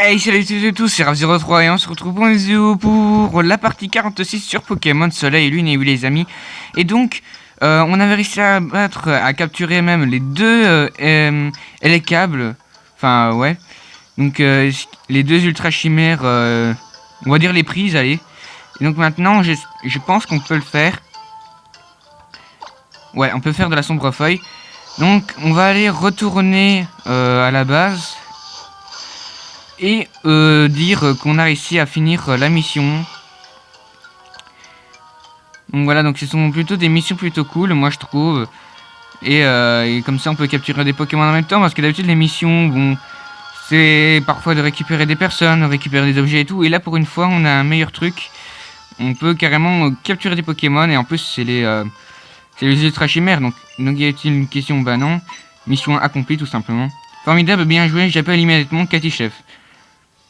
Hey, salut à toutes et tous, c'est Rav03 et on se retrouve pour la partie 46 sur Pokémon Soleil et Lune et oui les amis. Et donc, on avait réussi à battre, à capturer même les deux câbles. Enfin, ouais. Donc, les deux ultra chimères, on va dire les prises, allez. Et donc maintenant, je pense qu'on peut le faire. Ouais, on peut faire de la sombre feuille. Donc, on va aller retourner à la base. Et dire qu'on a réussi à finir la mission. Donc voilà, donc ce sont plutôt des missions plutôt cool, moi je trouve. Et comme ça on peut capturer des Pokémon en même temps, parce que d'habitude les missions, bon, c'est parfois de récupérer des personnes, de récupérer des objets et tout. Et là pour une fois on a un meilleur truc. On peut carrément capturer des Pokémon et en plus c'est les ultra chimères. Donc y a-t-il une question? Bah non. Mission accomplie tout simplement. Formidable, bien joué, j'appelle immédiatement Cathy Chef.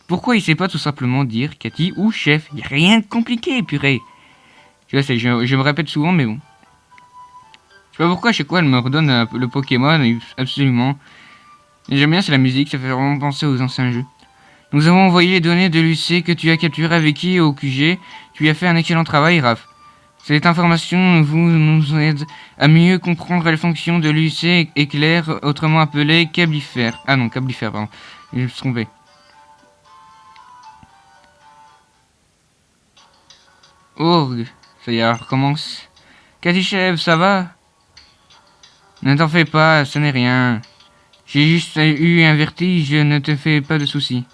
Pourquoi il sait pas tout simplement dire Cathy ou chef? Y a rien de compliqué, purée. Tu vois, je me répète souvent, mais bon. Je sais pas pourquoi, à chaque fois, elle me redonne le Pokémon, absolument. Et j'aime bien, c'est la musique, ça fait vraiment penser aux anciens jeux. Nous avons envoyé les données de l'UC que tu as capturé avec qui au QG. Tu as fait un excellent travail, Raph. Cette information nous aide à mieux comprendre les fonctions de l'UC éclair, autrement appelé cablifère. Ah non, cablifère, pardon. Je me suis trompé. Org, ça y est, recommence. Katichev, ça va? Ne t'en fais pas, ce n'est rien. J'ai juste eu un vertige, ne te fais pas de soucis.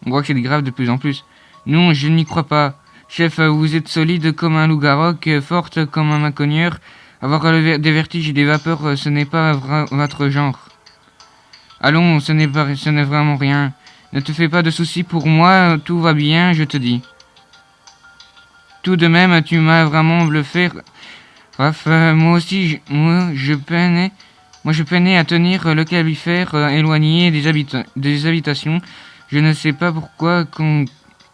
On voit que c'est grave de plus en plus. Non, je n'y crois pas. Chef, vous êtes solide comme un loup-garroc, forte comme un macogneur. Avoir des vertiges et des vapeurs, ce n'est pas votre genre. Allons, ce n'est vraiment rien. Ne te fais pas de soucis pour moi, tout va bien, je te dis. Tout de même, tu m'as vraiment bluffé. Bref, moi aussi, je peinais à tenir le califère éloigné des habitations. Je ne sais pas pourquoi,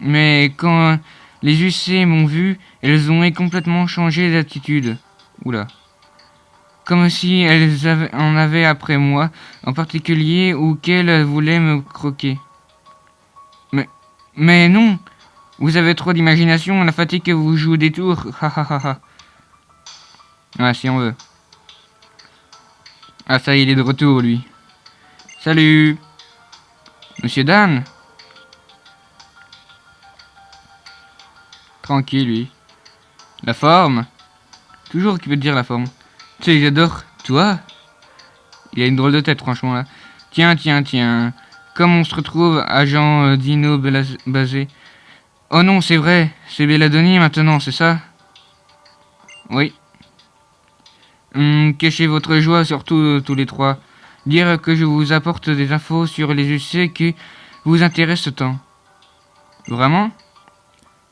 mais quand les UC m'ont vu, elles ont complètement changé d'attitude. Oula. Comme si elles en avaient après moi, en particulier, ou qu'elles voulaient me croquer. Mais non! Vous avez trop d'imagination, la fatigue vous joue des tours. Ha ha ha ha. Ah, si on veut. Ah, ça y est, il est de retour, lui. Salut! Monsieur Dan? Tranquille, lui. La forme? Toujours occupé de dire la forme. Tu sais, j'adore. Toi? Il a une drôle de tête, franchement, là. Tiens. Comme on se retrouve, agent Dino Basé. Oh non, c'est vrai. C'est Belladonni maintenant, c'est ça? Oui. Cachez votre joie, surtout tous les trois. Dire que je vous apporte des infos sur les UC qui vous intéressent tant. Vraiment?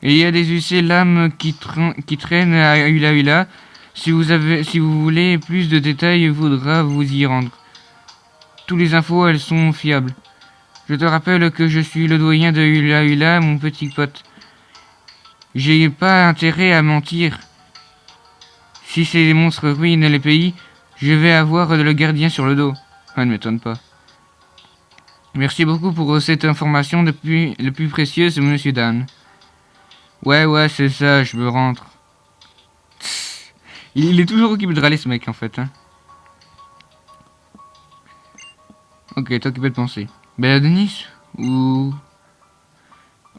Il y a des UC lames qui traînent à Hula. Si vous voulez plus de détails, il faudra vous y rendre. Toutes les infos, elles sont fiables. Je te rappelle que je suis le doyen de Hula, mon petit pote. J'ai pas intérêt à mentir. Si ces monstres ruinent les pays, je vais avoir le gardien sur le dos. Ça ne m'étonne pas. Merci beaucoup pour cette information le plus précieuse, monsieur Dan. Ouais, c'est ça, je me rentre. Il est toujours occupé de râler, ce mec, en fait. Hein. Ok, t'es occupé de penser. Belladonni ou...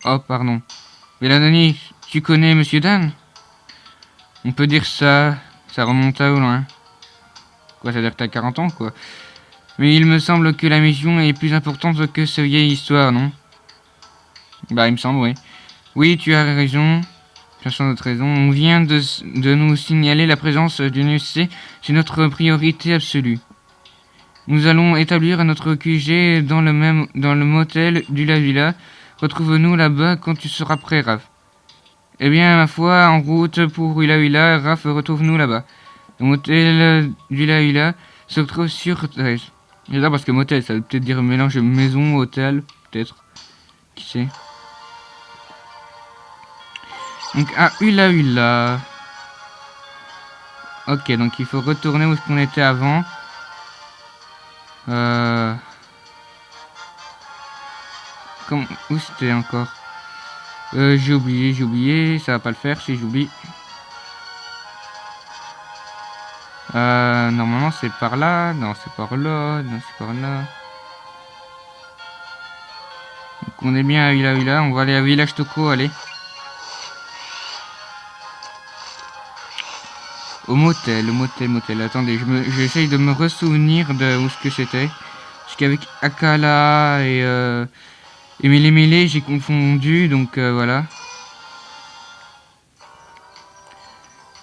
Oh, pardon. Belladonni, tu connais monsieur Dan? On peut dire ça remonte à loin. Quoi, ça veut dire que t'as 40 ans, quoi. Mais il me semble que la mission est plus importante que cette vieille histoire, non? Bah, il me semble, oui. Oui, tu as raison. Cherchant notre raison. On vient de nous signaler la présence d'une UC. C'est notre priorité absolue. Nous allons établir notre QG dans le motel du La Villa. Retrouve-nous là-bas quand tu seras prêt, Raph. Eh bien, ma foi, en route pour Hula, Raph, retrouve-nous là-bas. Le motel du La se trouve sur 13. J'adore parce que motel, ça veut peut-être dire mélange maison, hôtel, peut-être. Qui sait. Donc, à Hula. Ok, donc il faut retourner où est-ce qu'on était avant. Où c'était encore? J'ai oublié, ça va pas le faire si j'oublie. Normalement c'est par là, non c'est par là, non c'est par là. Donc on est bien à Villa, on va aller à Village Toko, allez. Au motel, attendez, j'essaye de me ressouvenir de où ce que c'était. Parce qu'avec Akala et Mele j'ai confondu, donc voilà.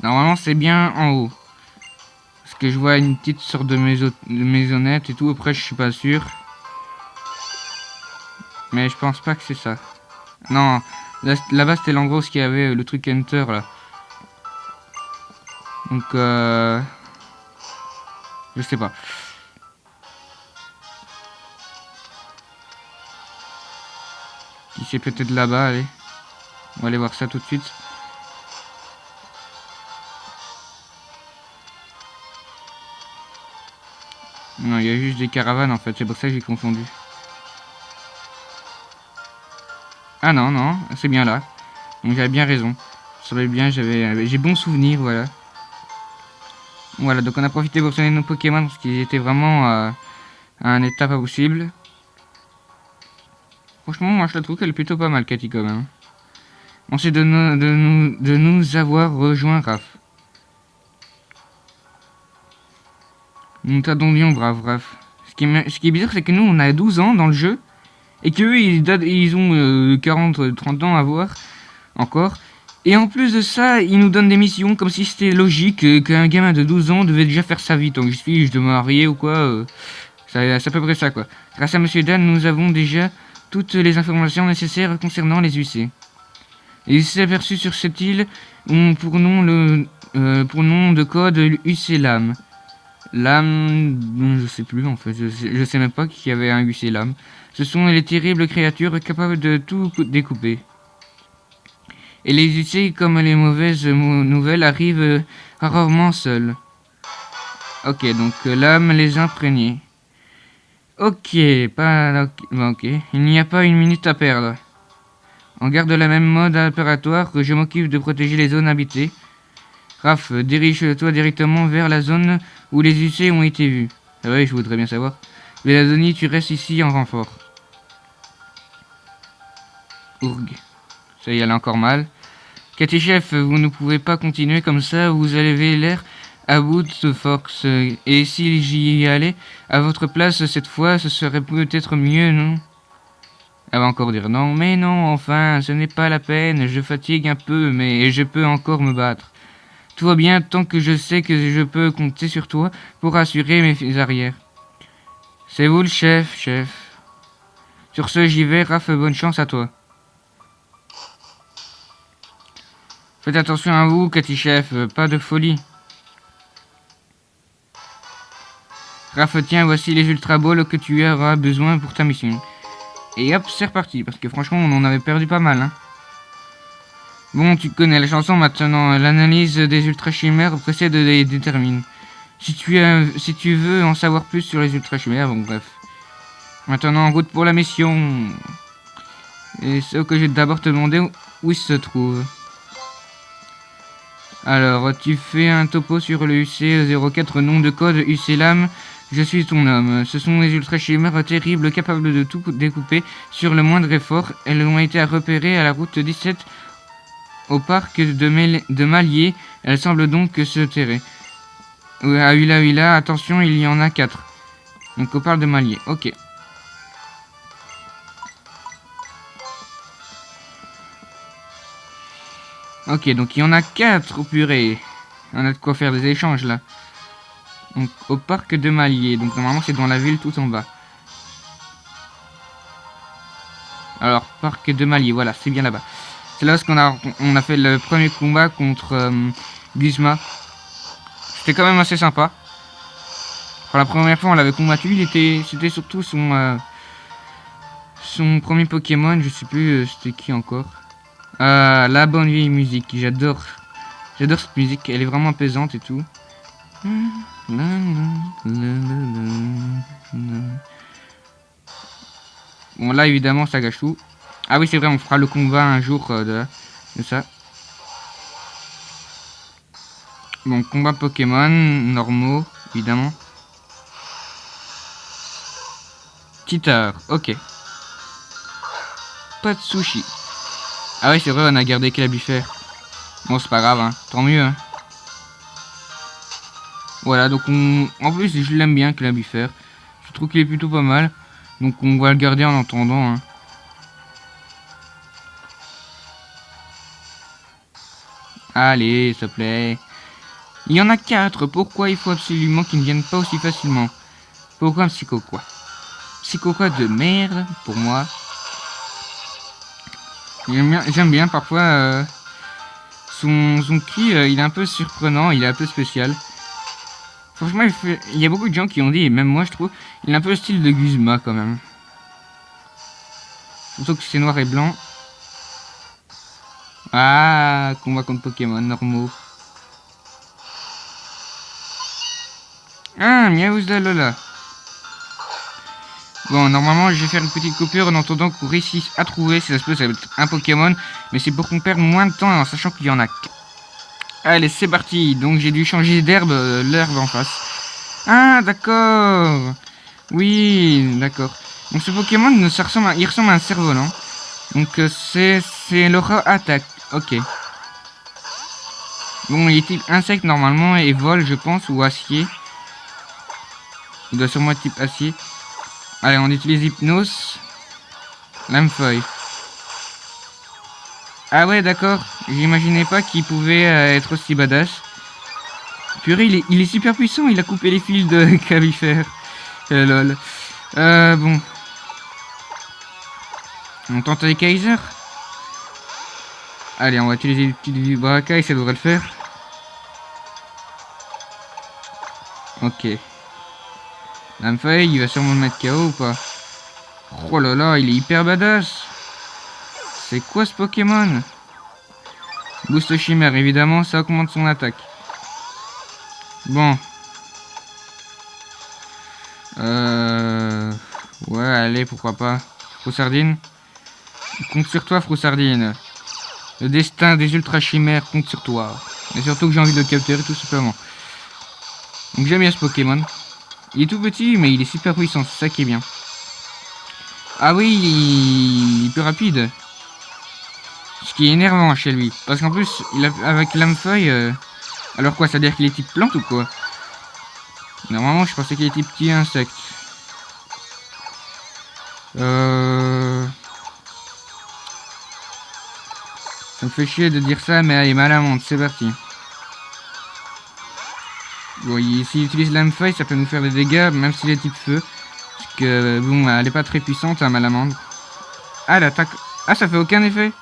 Normalement c'est bien en haut. Parce que je vois une petite sorte de maisonnette et tout, après je suis pas sûr. Mais je pense pas que c'est ça. Non, là-bas c'était l'endroit où il y avait le truc Enter là. Donc je sais pas. Qui c'est peut-être là-bas, allez. On va aller voir ça tout de suite. Non, il y a juste des caravanes en fait, c'est pour ça que j'ai confondu. Ah non, non, c'est bien là. Donc j'avais bien raison. Ça savais bien, j'ai bon souvenir, voilà. Voilà, donc on a profité pour soigner nos Pokémon parce qu'ils étaient vraiment à un état pas possible. Franchement, moi je la trouve qu'elle est plutôt pas mal, Cathy, quand même. Merci de nous avoir rejoint, Raph. Nous t'attendions, brave, Raph. Ce qui est bizarre, c'est que nous, on a 12 ans dans le jeu. Et qu'eux, ils ont 40, 30 ans à voir encore. Et en plus de ça, ils nous donnent des missions comme si c'était logique qu'un gamin de 12 ans devait déjà faire sa vie. Tant que je suis de marier ou quoi. C'est à peu près ça, quoi. Grâce à Monsieur Dan, nous avons déjà toutes les informations nécessaires concernant les UC. Les UC aperçus sur cette île ont pour nom de code UC Lame. Lame, je sais plus en fait, je sais même pas qu'il y avait un UC Lame. Ce sont les terribles créatures capables de tout découper. Et les UC, comme les mauvaises nouvelles, arrivent rarement seuls. Ok, donc l'âme les imprégner. Ok, ok. Il n'y a pas une minute à perdre. On garde la même mode opératoire que je m'occupe de protéger les zones habitées. Raph, dirige-toi directement vers la zone où les UC ont été vus. Ah oui, je voudrais bien savoir. Véladoni, tu restes ici en renfort. Ourg. Ça y est, elle a encore mal. Cathy chef, vous ne pouvez pas continuer comme ça, vous avez l'air à bout de force. Et si j'y allais à votre place cette fois, ce serait peut-être mieux, non? Elle va encore dire non, mais non, enfin, ce n'est pas la peine, je fatigue un peu, mais je peux encore me battre. Tout va bien tant que je sais que je peux compter sur toi pour assurer mes arrières. C'est vous le chef, chef. Sur ce, j'y vais, Raph, bonne chance à toi. Faites attention à vous, Cathy chef, pas de folie. Raph, tiens, voici les Ultra Balls que tu auras besoin pour ta mission. Et hop, c'est reparti, parce que franchement, on en avait perdu pas mal, hein. Bon, tu connais la chanson maintenant, l'analyse des Ultra Chimères précède et détermine. Si tu veux en savoir plus sur les Ultra Chimères, bon bref. Maintenant, en route pour la mission. Et ce que j'ai d'abord te demander où il se trouve. Alors, tu fais un topo sur le UC04, nom de code UC-LAM, je suis ton homme. Ce sont les ultra chimères terribles capables de tout découper sur le moindre effort. Elles ont été repérées à la route 17 au parc de Malier. Elles semblent donc se terrer. À Hula, attention, il y en a 4. Donc au parc de Malier, ok. Ok, donc il y en a 4, oh purée. On a de quoi faire des échanges là. Donc au parc de Malier, donc normalement c'est dans la ville tout en bas. Alors, parc de Malier, voilà, c'est bien là-bas. C'est là où on a fait le premier combat contre Guzma. C'était quand même assez sympa. Pour la première fois on l'avait combattu, c'était surtout son premier Pokémon, je sais plus c'était qui encore. La bonne vieille musique, j'adore cette musique, elle est vraiment apaisante et tout. Bon, là, évidemment, ça gâche tout. Ah oui, c'est vrai, on fera le combat un jour de ça. Bon, combat Pokémon, normaux, évidemment. Titar, ok. Pas de sushi. Ah oui, c'est vrai, on a gardé Clébifère. Bon, c'est pas grave, hein. Tant mieux, hein. Voilà, donc en plus, je l'aime bien, Clébifère. Je trouve qu'il est plutôt pas mal. Donc on va le garder en attendant, hein. Allez, s'il te plaît. Il y en a 4. Pourquoi il faut absolument qu'ils ne viennent pas aussi facilement? Pourquoi un psycho quoi? Psycho quoi de merde pour moi. J'aime bien parfois son cri, il est un peu surprenant, il est un peu spécial. Franchement, il y a beaucoup de gens qui ont dit, et même moi je trouve, il a un peu le style de Guzma quand même. Surtout que c'est noir et blanc. Ah, combat contre Pokémon normaux. Ah, Miaouzdalola. Bon, normalement, je vais faire une petite coupure en attendant qu'on réussisse à trouver, si ça se peut, ça va être un Pokémon. Mais c'est pour qu'on perde moins de temps en sachant qu'il y en a. Allez, c'est parti. Donc, j'ai dû changer d'herbe, l'herbe en face. Ah, d'accord. Oui, d'accord. Donc, ce Pokémon, il ressemble à un cerf-volant. Donc, c'est l'aura attaque. Ok. Bon, il est type insecte normalement et vol, je pense, ou acier. Il doit sûrement être type acier. Allez, on utilise Hypnose. Lame-feuille. Ah ouais, d'accord. J'imaginais pas qu'il pouvait être aussi badass. Purée, il est super puissant. Il a coupé les fils de Clébifère. Lol. Bon. On tente les Kaiser. Allez, on va utiliser le petit Vibraca et ça devrait le faire. Ok. Lame-feuille, il va sûrement le mettre KO ou pas? Oh là là, il est hyper badass. C'est quoi ce Pokémon? Boost chimère, évidemment, ça augmente son attaque. Bon. Ouais, allez, pourquoi pas. Froussardine. Compte sur toi, Froussardine. Le destin des ultra chimères compte sur toi. Et surtout que j'ai envie de le capturer tout simplement. Donc j'aime bien ce Pokémon. Il est tout petit, mais il est super puissant, c'est ça qui est bien. Ah oui, il est plus rapide. Ce qui est énervant chez lui. Parce qu'en plus, avec Lame-feuille... alors quoi, ça veut dire qu'il est type plante ou quoi? Normalement, je pensais qu'il était petit insecte. Ça me fait chier de dire ça, mais allez, Malamande, c'est parti. Bon, s'il utilise Lame-feuille, ça peut nous faire des dégâts, même s'il est type feu. Parce que, bon, elle est pas très puissante, hein, Malamande. Ah, l'attaque... Ah, ça fait aucun effet.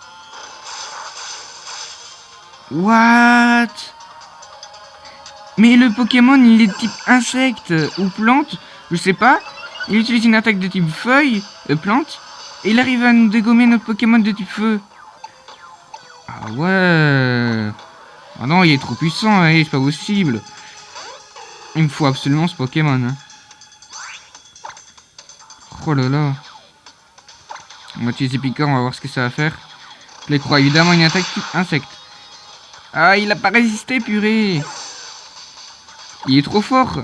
What? Mais le Pokémon, il est type insecte ou plante, je sais pas. Il utilise une attaque de type feuille, plante, et il arrive à nous dégommer notre Pokémon de type feu. Ah ouais. Ah non, il est trop puissant, c'est pas possible. Il me faut absolument ce Pokémon. Hein. Oh là là. On va utiliser Picard, on va voir ce que ça va faire. Playcroix, évidemment une attaque type insecte. Ah, il a pas résisté, purée. Il est trop fort.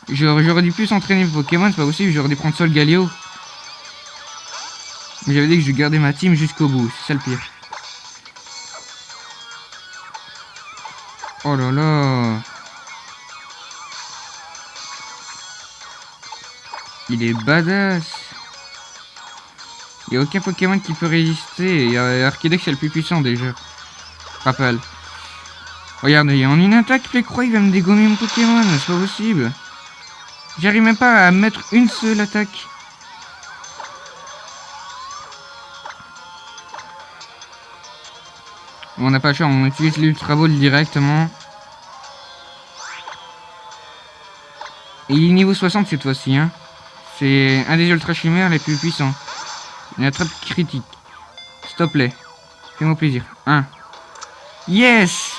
J'aurais dû plus s'entraîner Pokémon, c'est pas possible, j'aurais dû prendre Sol Galio. Mais j'avais dit que je gardais ma team jusqu'au bout, c'est ça le pire. Oh là là. Il est badass. Il n'y a aucun Pokémon qui peut résister. Et Archidex c'est le plus puissant déjà. Rappel. Regardez, en une attaque, Playcroix il va me dégommer mon Pokémon, c'est pas possible. J'arrive même pas à mettre une seule attaque. Bon, on n'a pas le choix, on utilise l'Ultra Ball directement. Et il est niveau 60 cette fois-ci, hein. C'est un des ultra chimères les plus puissants. Une attrape critique. S'il te plaît. Fais-moi plaisir. 1. Yes!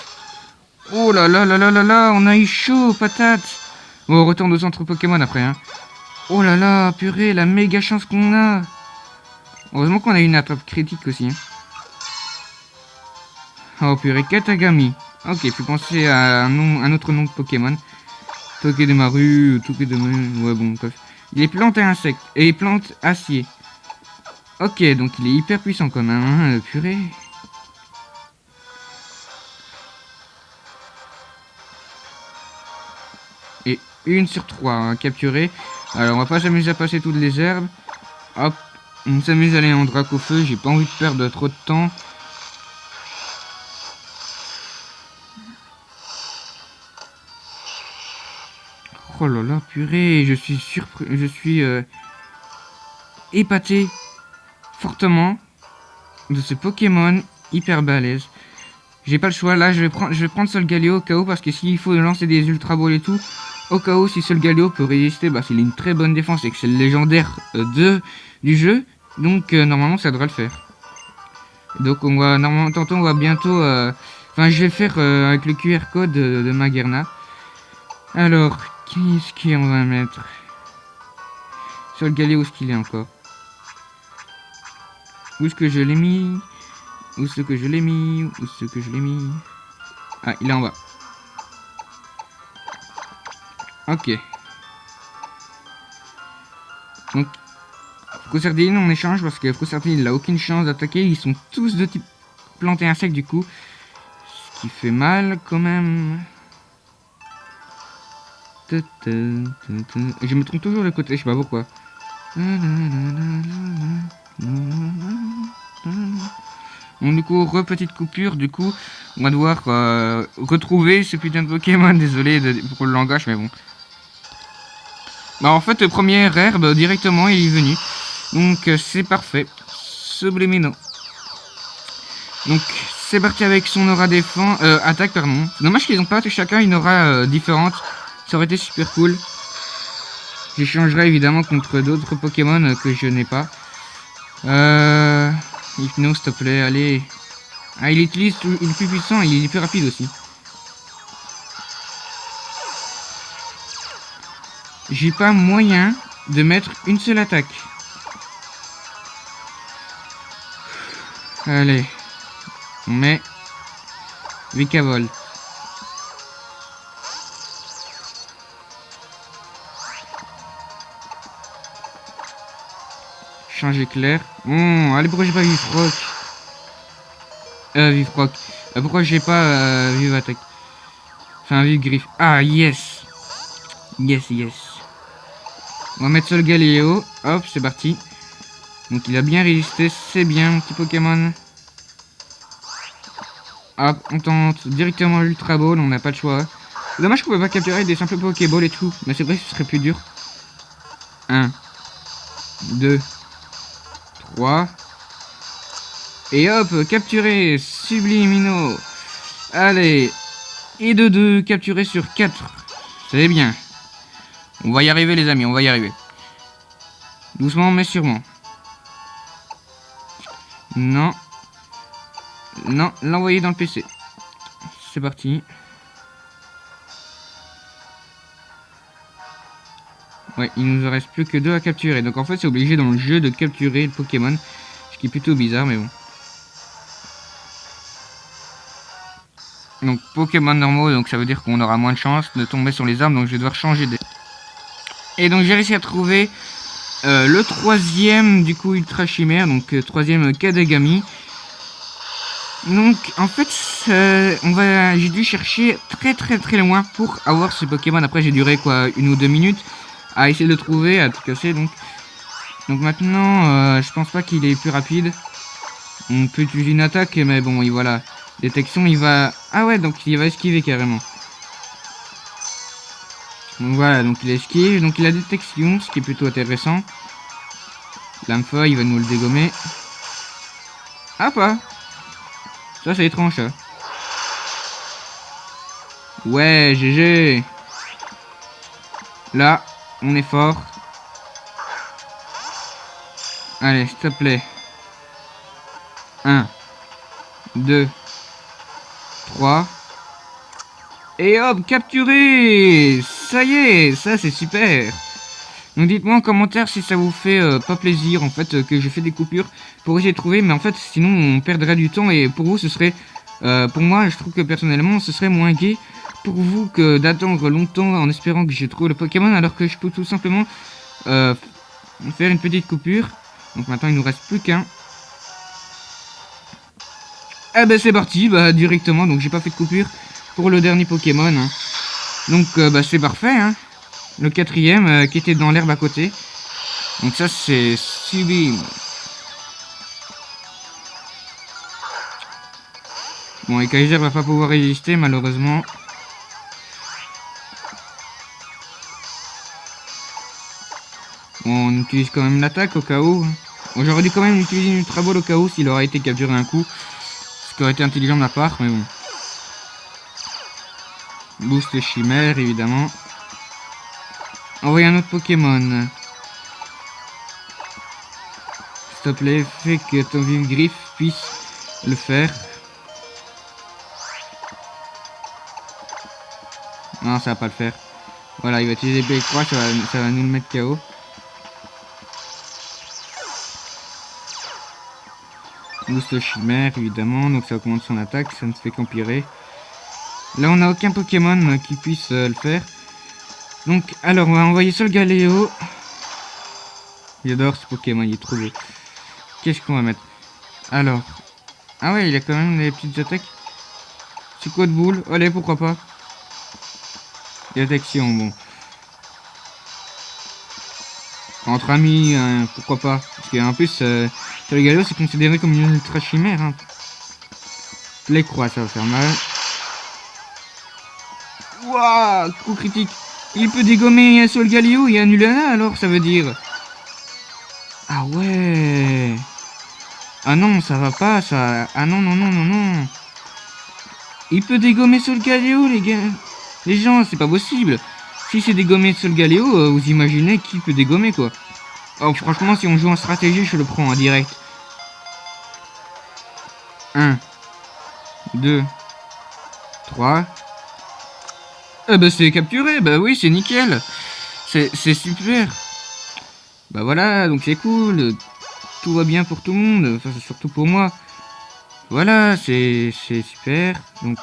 Oh là là là là là là, on a eu chaud, patate. Bon, on retourne au centre Pokémon après, hein. Oh là là, purée, la méga chance qu'on a. Heureusement qu'on a eu une attrape critique aussi. Oh purée, Katagami. Ok, faut penser à un autre nom de Pokémon. Togedemaru, Togedemaru, ouais bon, bref. Il est plante et insecte, et plante acier. Ok, donc il est hyper puissant quand même, hein, purée. Et 1 sur 3 hein, capturé. Alors on va pas s'amuser à passer toutes les herbes. Hop, on s'amuse à aller en drac au feu, j'ai pas envie de perdre trop de temps. Oh là là, purée, je suis surpris, je suis épaté fortement de ce Pokémon hyper balèze. J'ai pas le choix, là je vais prendre Solgaleo au cas où, parce que s'il faut lancer des Ultra Balls et tout, au cas où si Solgaleo peut résister, bah s'il a une très bonne défense et que c'est le légendaire du jeu, donc normalement ça devrait le faire. Donc on va normalement tantôt on va bientôt, enfin je vais le faire avec le QR code de Magerna. Alors qu'est-ce qu'on va mettre? Solgaleo, où est-ce qu'il est encore? Où est-ce que je l'ai mis? Où est-ce que je l'ai mis? Où est-ce que je l'ai mis? Ah, il est en bas. Ok. Donc, Frossardine, on échange parce que Frossardine, il a aucune chance d'attaquer. Ils sont tous de type plante et insecte du coup. Ce qui fait mal quand même. Je me trompe toujours de côté, je sais pas pourquoi. Bon, du coup, petite coupure, du coup, on va devoir retrouver ce putain de Pokémon. Désolé pour le langage, mais bon. Bah, en fait, le premier herbe, directement, il est venu. Donc, c'est parfait. Sublimino. Donc, c'est parti avec son aura défense, attaque, pardon. Dommage qu'ils n'ont pas chacun une aura différente. Ça aurait été super cool. J'échangerai évidemment contre d'autres Pokémon que je n'ai pas. Hypno, s'il te plaît, allez. Ah, il est plus puissant, il est plus rapide aussi. J'ai pas moyen de mettre une seule attaque. Allez. On met Vikavolt. Changer clair. Bon, allez, pourquoi j'ai pas Vivrock? Vivrock. Pourquoi j'ai pas Vive Attaque? Enfin, Vive Griffe. Ah, yes. Yes, yes. On va mettre Solgaleo. Hop, c'est parti. Donc, il a bien résisté. C'est bien, mon petit Pokémon. Hop, on tente directement l'Ultra Ball. On n'a pas le choix. C'est dommage qu'on peut pas capturer des simples Pokéballs et tout. Mais c'est vrai que ce serait plus dur. 1, 2, 3. Et hop, capturé. Sublimino. Allez. Et de 2, capturé sur 4. C'est bien. On va y arriver les amis, on va y arriver. Doucement mais sûrement. Non. Non, l'envoyer dans le PC. C'est parti. Ouais, il nous en reste plus que 2 à capturer. Donc en fait c'est obligé dans le jeu de capturer le Pokémon. Ce qui est plutôt bizarre mais bon. Donc Pokémon normaux, donc ça veut dire qu'on aura moins de chance de tomber sur les armes. Donc je vais devoir changer de... Et donc j'ai réussi à trouver le troisième du coup Ultra Chimère. Donc troisième Kadagami. Donc en fait j'ai dû chercher très loin pour avoir ce Pokémon. Après j'ai duré quoi 1 ou 2 minutes à essayer de le trouver, à tout casser. Donc maintenant je pense pas qu'il est plus rapide. On peut utiliser une attaque mais bon et voilà. Détection il va... Ah ouais donc il va esquiver carrément. Donc voilà donc il esquive. Donc il a détection ce qui est plutôt intéressant. Lame-feu il va nous le dégommer. Ah pas. Ça c'est étrange ça. Ouais GG. Là on est fort. Allez s'il te plaît. 1, 2, 3. Et hop capturé. Ça y est, ça c'est super. Donc dites-moi en commentaire si ça vous fait pas plaisir en fait que je fais des coupures pour essayer de trouver, mais en fait sinon on perdrait du temps et pour vous ce serait, pour moi je trouve que personnellement ce serait moins gai pour vous que d'attendre longtemps en espérant que je trouve le Pokémon alors que je peux tout simplement faire une petite coupure. Donc maintenant il nous reste plus qu'un. Ah bah c'est parti, bah directement, donc j'ai pas fait de coupure pour le dernier Pokémon. Hein. Donc bah c'est parfait, hein. Le quatrième qui était dans l'herbe à côté. Donc ça c'est sublime. Bon, et Kaiser va pas pouvoir résister malheureusement. Bon, on utilise quand même l'attaque au cas où. Bon, j'aurais dû quand même utiliser une Ultra Ball au cas où s'il aurait été capturé un coup. Ce qui aurait été intelligent de ma part, mais bon. Boost chimère, évidemment. Envoyer un autre Pokémon. S'il te plaît, fais que ton vive griffe puisse le faire. Non, ça va pas le faire. Voilà, il va utiliser B3, ça va nous le mettre KO. Boost chimère, évidemment, donc ça augmente son attaque, ça ne fait qu'empirer. Là, on n'a aucun Pokémon qui puisse le faire. Donc, alors, on va envoyer Solgaleo. J'adore ce Pokémon, il est trop beau. Qu'est-ce qu'on va mettre? Alors, ah ouais, il a quand même des petites attaques. C'est quoi de boule? Allez, pourquoi pas. Détection, bon. Entre amis, hein, pourquoi pas. Parce qu'en plus, Solgaleo, c'est considéré comme une ultra chimère. Hein. Les croix, ça va faire mal. Waouh, coup critique. Il peut dégommer Solgaleo et Anulana, alors ça veut dire. Ah ouais. Ah non, ça va pas, ça. Ah non, non, non, non, non. Il peut dégommer Solgaleo, les gars. Les gens, c'est pas possible. Si c'est dégommer Solgaleo, vous imaginez qui peut dégommer, quoi. Oh, franchement, si on joue en stratégie, je le prends en direct. 1, 2, 3. Ah bah c'est capturé, bah oui, c'est nickel. C'est super. Bah voilà, donc c'est cool. Tout va bien pour tout le monde, enfin surtout pour moi. Voilà, c'est super. Donc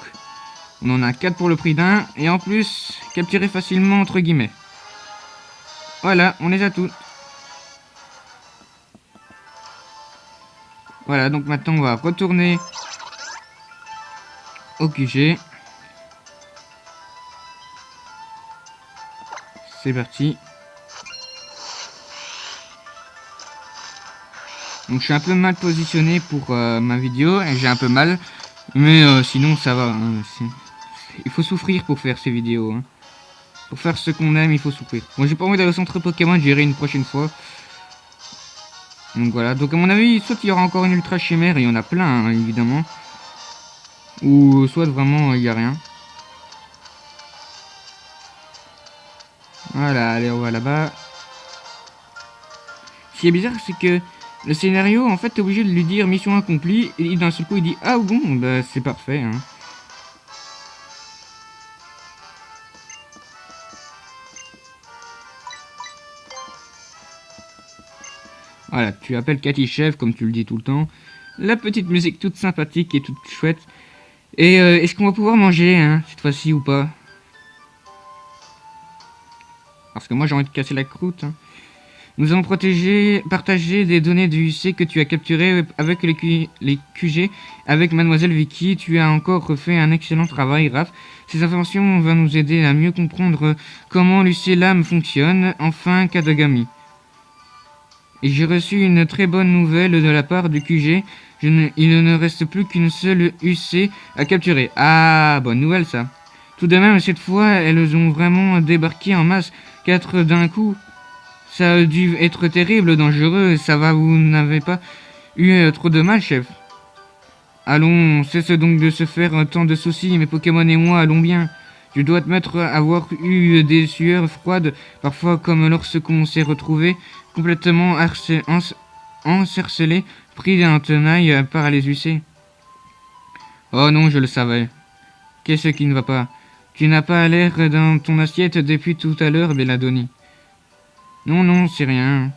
on en a 4 pour le prix d'un. Et en plus, capturé facilement entre guillemets. Voilà, on les a tous. Voilà, donc maintenant on va retourner au QG. C'est parti. Donc je suis un peu mal positionné pour ma vidéo et j'ai un peu mal. Mais sinon ça va. Hein, il faut souffrir pour faire ces vidéos. Hein. Pour faire ce qu'on aime, il faut souffrir. Moi j'ai pas envie d'aller au centre Pokémon, j'irai une prochaine fois. Donc voilà, donc à mon avis, soit il y aura encore une ultra chimère, et il y en a plein hein, évidemment. Ou soit vraiment il n'y a rien. Voilà, allez on va là-bas. Ce qui est bizarre c'est que le scénario, en fait, t'es obligé de lui dire mission accomplie, et d'un seul coup il dit ah bon, bah c'est parfait. Hein. Voilà, tu appelles Cathy Chef, comme tu le dis tout le temps. La petite musique toute sympathique et toute chouette. Et est-ce qu'on va pouvoir manger, hein, cette fois-ci ou pas? Parce que moi j'ai envie de casser la croûte. Hein. Nous allons partager des données du UC que tu as capturées avec les QG avec Mademoiselle Vicky. Tu as encore fait un excellent travail, Raph. Ces informations vont nous aider à mieux comprendre comment l'UC LAM fonctionne. Enfin, Kadagami. Et j'ai reçu une très bonne nouvelle de la part du QG. Il ne reste plus qu'une seule UC à capturer. Ah, bonne nouvelle ça. Tout de même, cette fois, elles ont vraiment débarqué en masse. 4 d'un coup. Ça a dû être terrible, dangereux. Ça va, vous n'avez pas eu trop de mal, chef. Allons, cesse donc de se faire tant de soucis. Mes Pokémon et moi allons bien. Je dois admettre avoir eu des sueurs froides, parfois comme lorsqu'on s'est retrouvé complètement encercelé, pris d'un tenaille par les UC. Oh non, je le savais. Qu'est-ce qui ne va pas? Tu n'as pas l'air dans ton assiette depuis tout à l'heure, Belladoni. Non, non, c'est rien.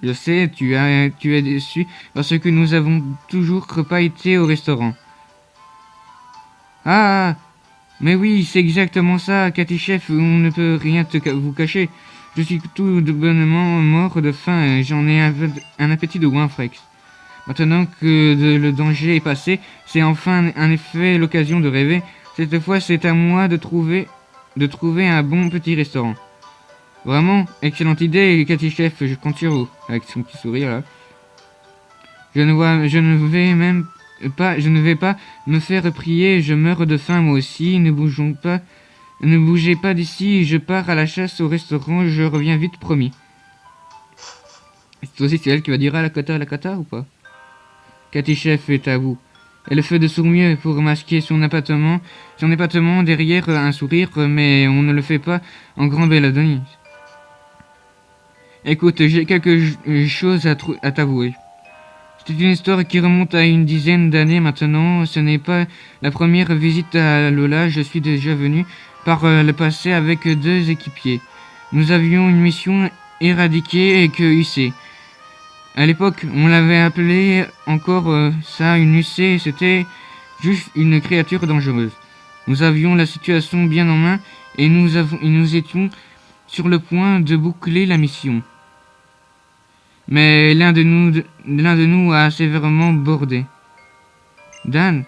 Je sais, tu es déçu parce que nous avons toujours pas été au restaurant. Ah, mais oui, c'est exactement ça, Cathy Chef, on ne peut rien vous cacher. Je suis tout bonnement mort de faim et j'en ai un appétit de Winfrex. Maintenant que le danger est passé, c'est enfin en effet l'occasion de rêver. Cette fois, c'est à moi de trouver un bon petit restaurant. Vraiment, excellente idée, Cathy Chef, je compte sur vous. Avec son petit sourire là. Je ne vais pas me faire prier, je meurs de faim moi aussi, ne bougez pas d'ici, je pars à la chasse au restaurant, je reviens vite, promis. C'est aussi elle qui va dire à la cata ou pas? Cathy Chef est à vous. Elle fait de son mieux pour masquer son épatement derrière un sourire, mais on ne le fait pas en grand Belladonna. Écoute, j'ai quelque chose à t'avouer. C'est une histoire qui remonte à une dizaine d'années maintenant. Ce n'est pas la première visite à Lola. Je suis déjà venu par le passé avec 2 équipiers. Nous avions une mission éradiquer que UC. À l'époque, on l'avait appelé encore ça une UC. C'était juste une créature dangereuse. Nous avions la situation bien en main et nous étions sur le point de boucler la mission. Mais l'un de nous a sévèrement bordé. Dan,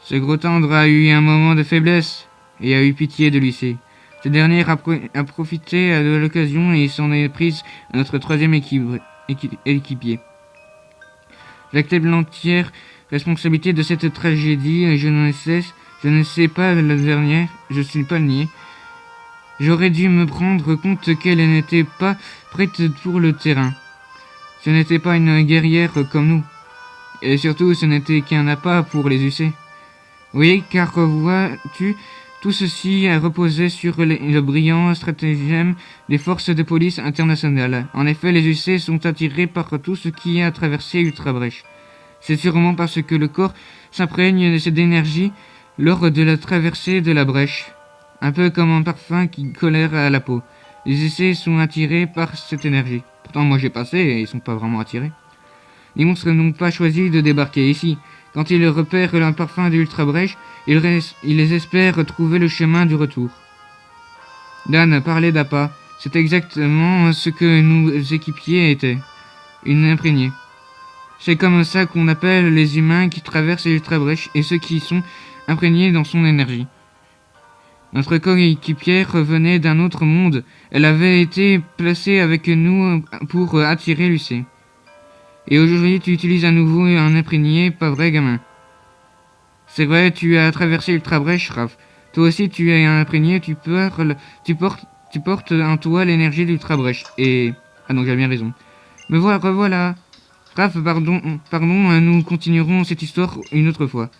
ce gros tendre a eu un moment de faiblesse et a eu pitié de lycée. Ce dernier a profité de l'occasion et s'en est prise à notre 3e équipier. J'accepte l'entière responsabilité de cette tragédie et je ne sais pas la dernière, je suis pas le nier. J'aurais dû me rendre compte qu'elle n'était pas prête pour le terrain. Ce n'était pas une guerrière comme nous. Et surtout, ce n'était qu'un appât pour les UC. Oui, car vois-tu, tout ceci a reposé sur le brillant stratagème des forces de police internationales. En effet, les UC sont attirés par tout ce qui a traversé Ultra Brèche. C'est sûrement parce que le corps s'imprègne de cette énergie lors de la traversée de la brèche. Un peu comme un parfum qui colère à la peau. Les UC sont attirés par cette énergie. Pourtant, moi j'ai passé et ils sont pas vraiment attirés. Les monstres n'ont pas choisi de débarquer ici. Quand ils repèrent un parfum d'Ultra Brèche, ils espèrent trouver le chemin du retour. Dan parlait d'appât. C'est exactement ce que nos équipiers étaient. Une imprégnée. C'est comme ça qu'on appelle les humains qui traversent l'Ultra Brèche et ceux qui sont imprégnés dans son énergie. Notre coéquipière venait d'un autre monde. Elle avait été placée avec nous pour attirer Lucé. Et aujourd'hui, tu utilises à nouveau un imprégné, pas vrai, gamin? C'est vrai, tu as traversé Ultra Brèche, Raph. Toi aussi, tu es un imprégné, tu portes en toi l'énergie d'Ultra Brèche. Et... Ah non, j'ai bien raison. Me voilà, revoilà. Raph, pardon, nous continuerons cette histoire une autre fois.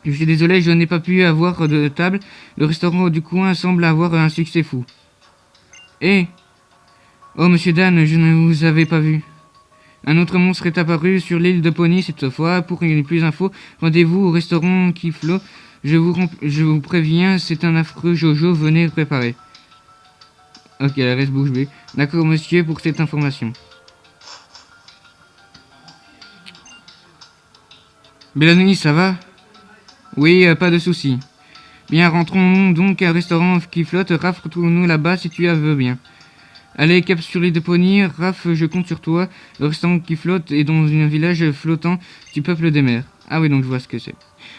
Je suis désolé, je n'ai pas pu avoir de table. Le restaurant du coin semble avoir un succès fou. Eh! Oh, monsieur Dan, je ne vous avais pas vu. Un autre monstre est apparu sur l'île de Pony cette fois. Pour plus d'infos, rendez-vous au restaurant Kiflo. Je vous préviens, c'est un affreux Jojo, venez préparer. Ok, la reste bouche bée. D'accord, monsieur, pour cette information. Belladonna, ça va? Oui, pas de souci. Bien, rentrons donc à un restaurant qui flotte. Raph, retrouve-nous là-bas si tu veux bien. Allez, cap sur l'île de Pony. Raph, je compte sur toi. Le restaurant qui flotte est dans un village flottant du peuple des mers. Ah oui, donc je vois ce que c'est.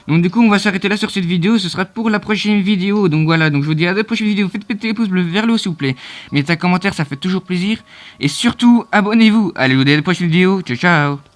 Donc du coup, on va s'arrêter là sur cette vidéo. Ce sera pour la prochaine vidéo. Donc voilà, donc je vous dis à la prochaine vidéo. Faites péter les pouces bleus vers le haut, s'il vous plaît. Mettez un commentaire, ça fait toujours plaisir. Et surtout, abonnez-vous. Allez, je vous dis à la prochaine vidéo. Ciao, ciao.